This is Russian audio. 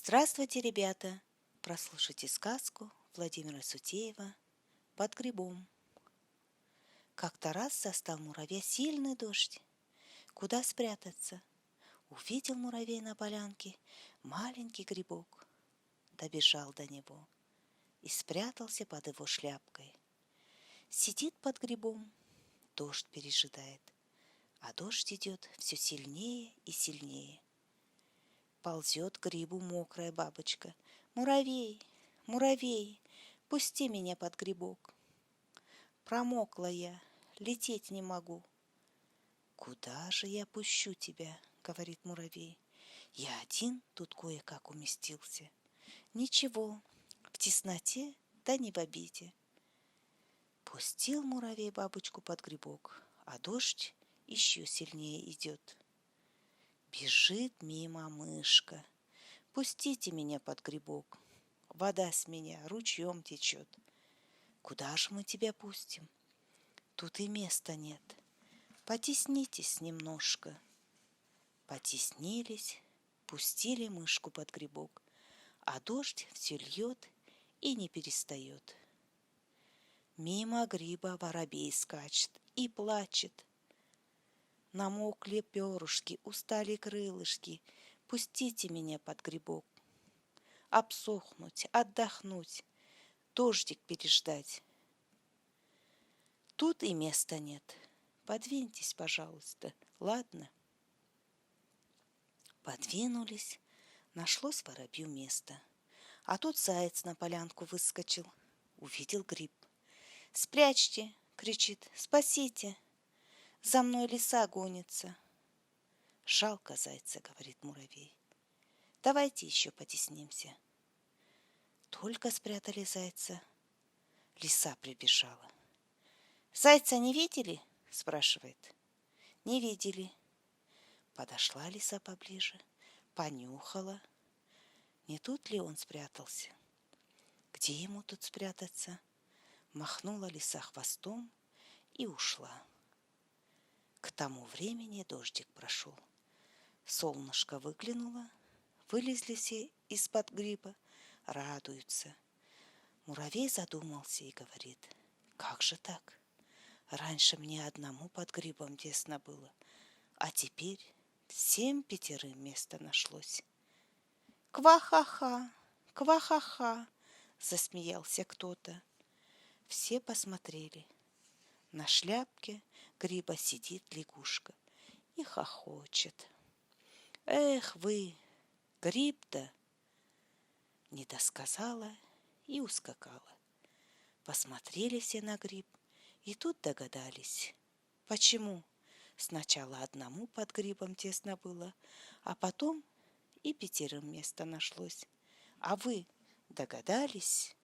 Здравствуйте, ребята! Прослушайте сказку Владимира Сутеева «Под грибом». Как-то раз застал муравья сильный дождь. Куда спрятаться? Увидел муравей на полянке маленький грибок. Добежал до него и спрятался под его шляпкой. Сидит под грибом, дождь пережидает, а дождь идет все сильнее и сильнее. Ползет к грибу мокрая бабочка. «Муравей, муравей, пусти меня под грибок!» Промокла я, лететь не могу. «Куда же я пущу тебя?» — говорит муравей. «Я один тут кое-как уместился. Ничего, в тесноте, да не в обиде». Пустил муравей бабочку под грибок, а дождь еще сильнее идет. Бежит мимо мышка. «Пустите меня под грибок. Вода с меня ручьем течет. Куда же мы тебя пустим? Тут и места нет. Потеснитесь немножко». Потеснились, пустили мышку под грибок, а дождь все льет и не перестает. Мимо гриба воробей скачет и плачет. Намокли перышки, устали крылышки. Пустите меня под грибок. Обсохнуть, отдохнуть, дождик переждать. Тут и места нет. Подвиньтесь, пожалуйста, ладно? Подвинулись, нашлось воробью место. А тут заяц на полянку выскочил, увидел гриб. «Спрячьте!» — кричит. «Спасите! За мной лиса гонится!» «Жалко зайца!» — говорит муравей. «Давайте еще потеснимся». Только спрятали зайца, лиса прибежала. «Зайца не видели?» — спрашивает. «Не видели». Подошла лиса поближе, понюхала. Не тут ли он спрятался? Где ему тут спрятаться? Махнула лиса хвостом и ушла. К тому времени дождик прошел. Солнышко выглянуло, вылезли все из-под гриба, радуются. Муравей задумался и говорит: «Как же так? Раньше мне одному под грибом тесно было, а теперь всем пятерым место нашлось». «Ква-ха-ха! Ква-ха-ха!» — засмеялся кто-то. Все посмотрели. На шляпке гриба сидит лягушка и хохочет. «Эх вы, гриб-то!» Не досказала и ускакала. Посмотрели все на гриб и тут догадались, почему сначала одному под грибом тесно было, а потом и пятерым место нашлось. А вы догадались?